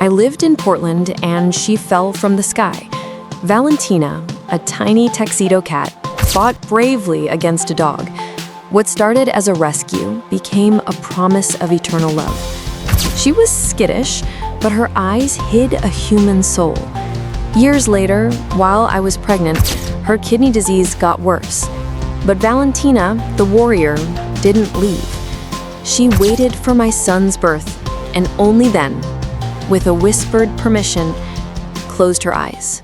I lived in Portland and she fell from the sky. Valentina, a tiny tuxedo cat, fought bravely against a dog. What started as a rescue became a promise of eternal love. She was skittish, but her eyes hid a human soul. Years later, while I was pregnant, her kidney disease got worse. But Valentina, the warrior, didn't leave. She waited for my son's birth, and only then, with a whispered permission, closed her eyes.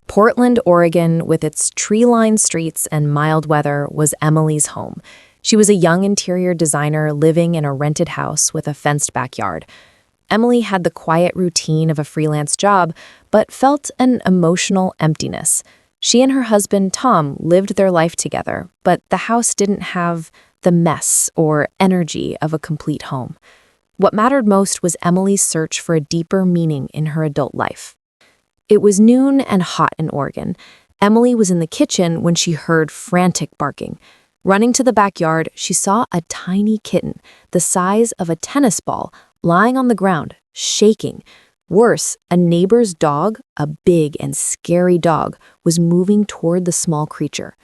Portland, Oregon, with its tree-lined streets and mild weather, was Emily's home. She was a young interior designer living in a rented house with a fenced backyard. Emily had the quiet routine of a freelance job, but felt an emotional emptiness. She and her husband, Tom, lived their life together, but the house didn't have the mess or energy of a complete home. What mattered most was Emily's search for a deeper meaning in her adult life. It was noon and hot in Oregon. Emily was in the kitchen when she heard frantic barking. Running to the backyard, she saw a tiny kitten, the size of a tennis ball, lying on the ground, shaking. Worse, a neighbor's dog, a big and scary dog, was moving toward the small creature.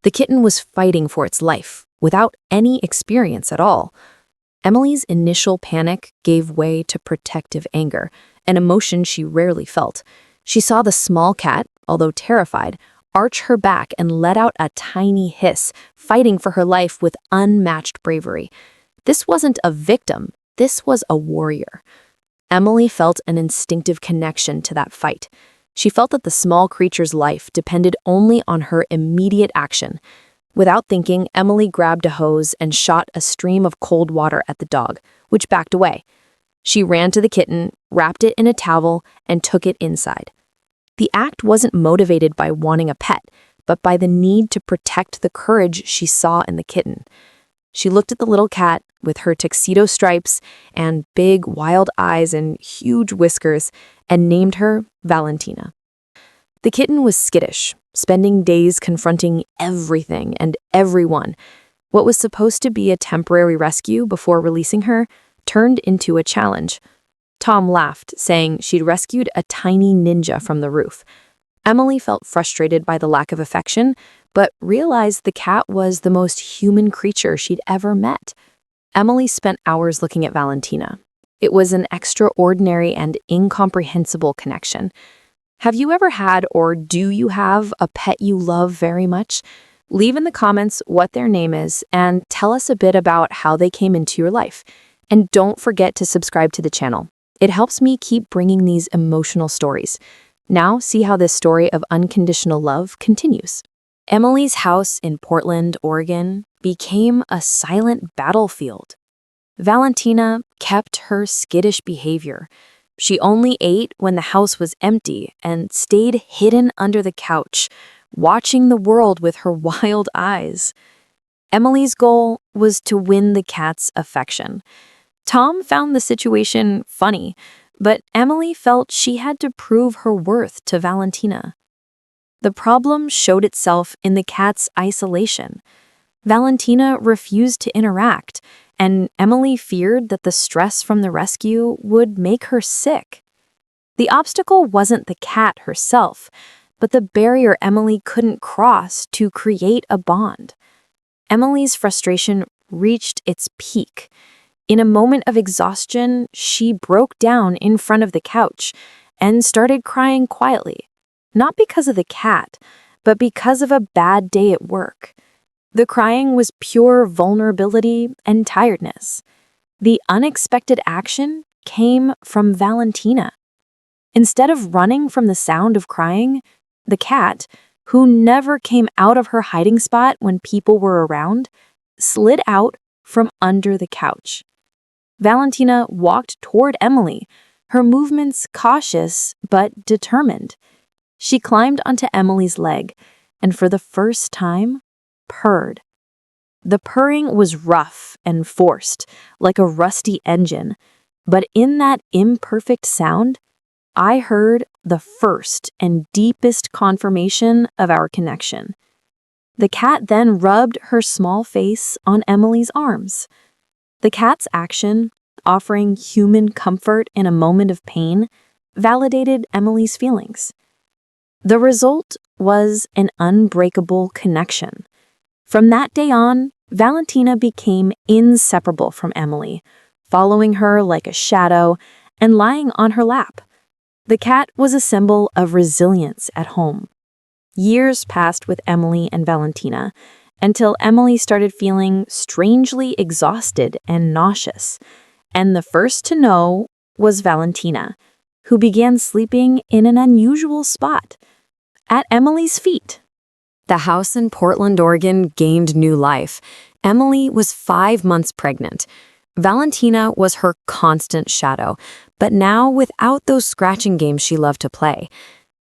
The kitten was fighting for its life, without any experience at all. Emily's initial panic gave way to protective anger, an emotion she rarely felt. She saw the small cat, although terrified, arch her back and let out a tiny hiss, fighting for her life with unmatched bravery. This wasn't a victim, this was a warrior. Emily felt an instinctive connection to that fight. She felt that the small creature's life depended only on her immediate action. Without thinking, Emily grabbed a hose and shot a stream of cold water at the dog, which backed away. She ran to the kitten, wrapped it in a towel, and took it inside. The act wasn't motivated by wanting a pet, but by the need to protect the courage she saw in the kitten. She looked at the little cat with her tuxedo stripes and big, wild eyes and huge whiskers and named her Valentina. The kitten was skittish, spending days confronting everything and everyone. What was supposed to be a temporary rescue before releasing her turned into a challenge. Tom laughed, saying she'd rescued a tiny ninja from the roof. Emily felt frustrated by the lack of affection, but realized the cat was the most human creature she'd ever met. Emily spent hours looking at Valentina. It was an extraordinary and incomprehensible connection. Have you ever had or do you have a pet you love very much? Leave in the comments what their name is and tell us a bit about how they came into your life. And don't forget to subscribe to the channel. It helps me keep bringing these emotional stories. Now see how this story of unconditional love continues. Emily's house in Portland, Oregon, became a silent battlefield. Valentina kept her skittish behavior. She only ate when the house was empty and stayed hidden under the couch, watching the world with her wild eyes. Emily's goal was to win the cat's affection. Tom found the situation funny, but Emily felt she had to prove her worth to Valentina. The problem showed itself in the cat's isolation. Valentina refused to interact, and Emily feared that the stress from the rescue would make her sick. The obstacle wasn't the cat herself, but the barrier Emily couldn't cross to create a bond. Emily's frustration reached its peak. In a moment of exhaustion, she broke down in front of the couch and started crying quietly, not because of the cat, but because of a bad day at work. The crying was pure vulnerability and tiredness. The unexpected action came from Valentina. Instead of running from the sound of crying, the cat, who never came out of her hiding spot when people were around, slid out from under the couch. Valentina walked toward Emily, her movements cautious but determined. She climbed onto Emily's leg and for the first time, purred. The purring was rough and forced, like a rusty engine, but in that imperfect sound, I heard the first and deepest confirmation of our connection. The cat then rubbed her small face on Emily's arms. The cat's action, offering human comfort in a moment of pain, validated Emily's feelings. The result was an unbreakable connection. From that day on, Valentina became inseparable from Emily, following her like a shadow and lying on her lap. The cat was a symbol of resilience at home. Years passed with Emily and Valentina until Emily started feeling strangely exhausted and nauseous, and the first to know was Valentina, who began sleeping in an unusual spot, at Emily's feet. The house in Portland, Oregon gained new life. Emily was 5 months pregnant. Valentina was her constant shadow, but now without those scratching games she loved to play.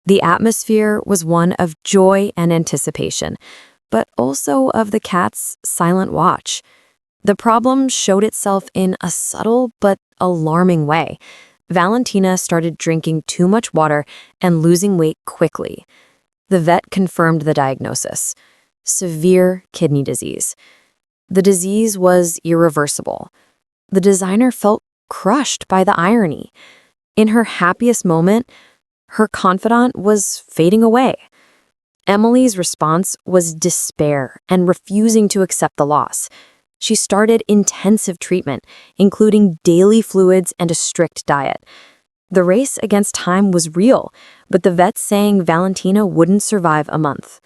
The atmosphere was one of joy and anticipation, but also of the cat's silent watch. The problem showed itself in a subtle but alarming way. Valentina started drinking too much water and losing weight quickly. The vet confirmed the diagnosis: severe kidney disease. The disease was irreversible. The designer felt crushed by the irony. In her happiest moment, her confidant was fading away. Emily's response was despair and refusing to accept the loss. She started intensive treatment, including daily fluids and a strict diet. The race against time was real, but the vets saying Valentina wouldn't survive a month.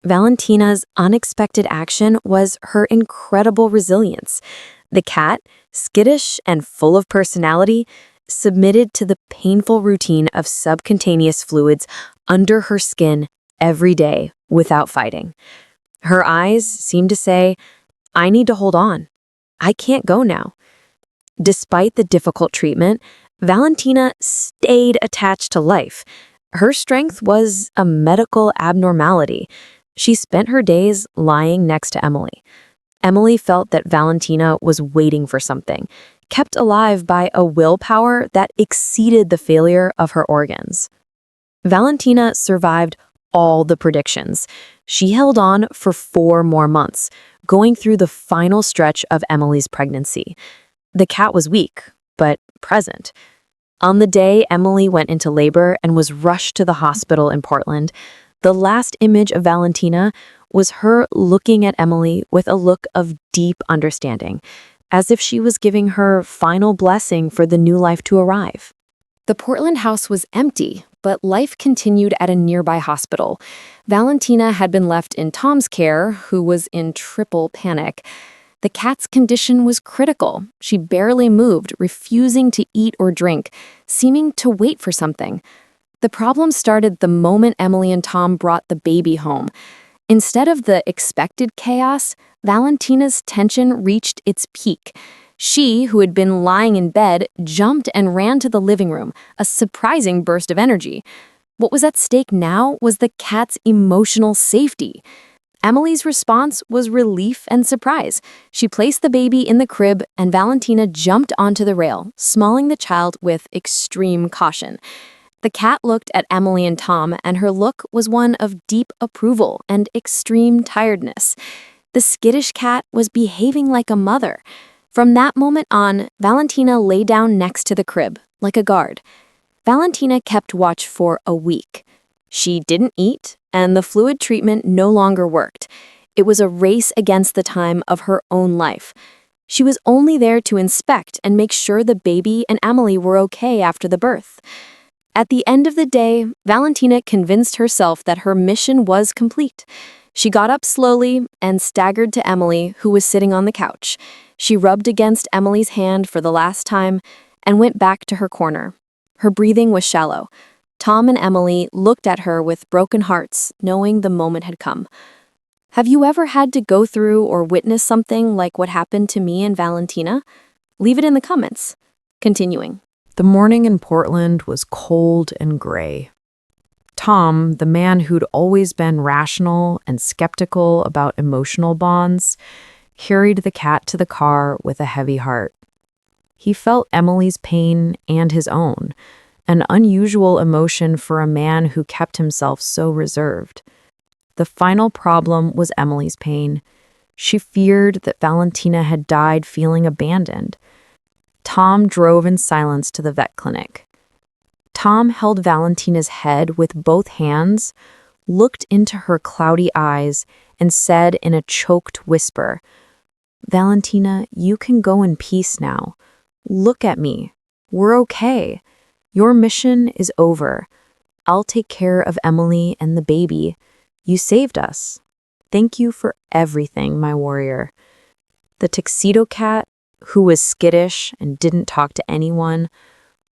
Valentina's unexpected action was her incredible resilience. The cat, skittish and full of personality, submitted to the painful routine of subcutaneous fluids under her skin every day without fighting. Her eyes seemed to say, "I need to hold on. I can't go now." Despite the difficult treatment, Valentina stayed attached to life. Her strength was a medical abnormality. She spent her days lying next to Emily. Emily felt that Valentina was waiting for something, kept alive by a willpower that exceeded the failure of her organs. Valentina survived all the predictions. She held on for 4 more months, going through the final stretch of Emily's pregnancy. The cat was weak, but present. On the day Emily went into labor and was rushed to the hospital in Portland, the last image of Valentina was her looking at Emily with a look of deep understanding, as if she was giving her final blessing for the new life to arrive. The Portland house was empty, but life continued at a nearby hospital. Valentina had been left in Tom's care, who was in triple panic. The cat's condition was critical. She barely moved, refusing to eat or drink, seeming to wait for something. The problem started the moment Emily and Tom brought the baby home. Instead of the expected chaos, Valentina's tension reached its peak. She, who had been lying in bed, jumped and ran to the living room, a surprising burst of energy. What was at stake now was the cat's emotional safety. Emily's response was relief and surprise. She placed the baby in the crib, and Valentina jumped onto the rail, smalling the child with extreme caution. The cat looked at Emily and Tom, and her look was one of deep approval and extreme tiredness. The skittish cat was behaving like a mother. From that moment on, Valentina lay down next to the crib, like a guard. Valentina kept watch for a week. She didn't eat, and the fluid treatment no longer worked. It was a race against the time of her own life. She was only there to inspect and make sure the baby and Emily were okay after the birth. At the end of the day, Valentina convinced herself that her mission was complete. She got up slowly and staggered to Emily, who was sitting on the couch. She rubbed against Emily's hand for the last time and went back to her corner. Her breathing was shallow. Tom and Emily looked at her with broken hearts, knowing the moment had come. Have you ever had to go through or witness something like what happened to me and Valentina? Leave it in the comments. Continuing. The morning in Portland was cold and gray. Tom, the man who'd always been rational and skeptical about emotional bonds, carried the cat to the car with a heavy heart. He felt Emily's pain and his own, an unusual emotion for a man who kept himself so reserved. The final problem was Emily's pain. She feared that Valentina had died feeling abandoned. Tom drove in silence to the vet clinic. Tom held Valentina's head with both hands, looked into her cloudy eyes, and said in a choked whisper, "Valentina, you can go in peace now. Look at me. We're okay. Your mission is over. I'll take care of Emily and the baby. You saved us. Thank you for everything, my warrior." The tuxedo cat, who was skittish and didn't talk to anyone,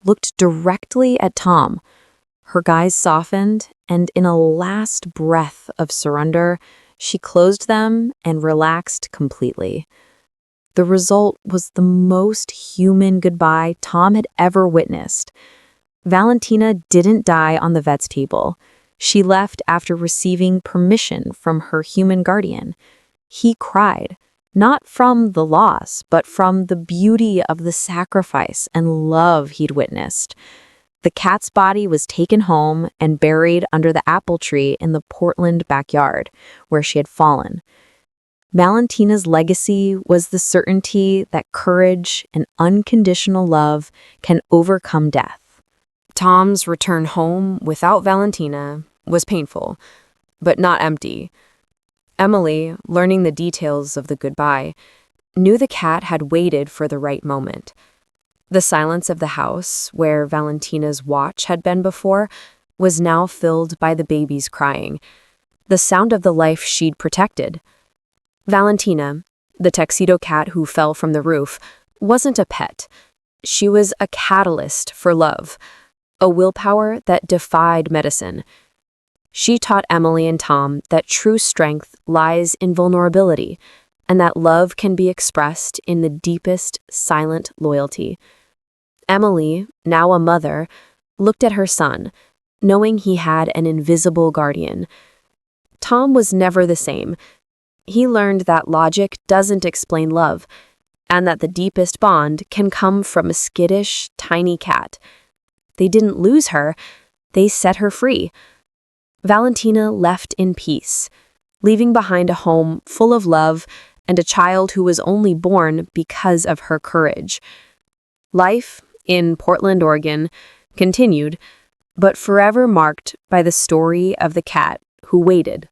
looked directly at Tom. Her eyes softened, and in a last breath of surrender, she closed them and relaxed completely. The result was the most human goodbye Tom had ever witnessed. Valentina didn't die on the vet's table. She left after receiving permission from her human guardian. He cried, not from the loss, but from the beauty of the sacrifice and love he'd witnessed. The cat's body was taken home and buried under the apple tree in the Portland backyard, where she had fallen. Valentina's legacy was the certainty that courage and unconditional love can overcome death. Tom's return home without Valentina was painful, but not empty. Emily, learning the details of the goodbye, knew the cat had waited for the right moment. The silence of the house, where Valentina's watch had been before, was now filled by the baby's crying, the sound of the life she'd protected. Valentina, the tuxedo cat who fell from the roof, wasn't a pet. She was a catalyst for love, a willpower that defied medicine. She taught Emily and Tom that true strength lies in vulnerability, and that love can be expressed in the deepest, silent loyalty. Emily, now a mother, looked at her son, knowing he had an invisible guardian. Tom was never the same. He learned that logic doesn't explain love, and that the deepest bond can come from a skittish, tiny cat. They didn't lose her, they set her free. Valentina left in peace, leaving behind a home full of love and a child who was only born because of her courage. Life in Portland, Oregon, continued, but forever marked by the story of the cat who waited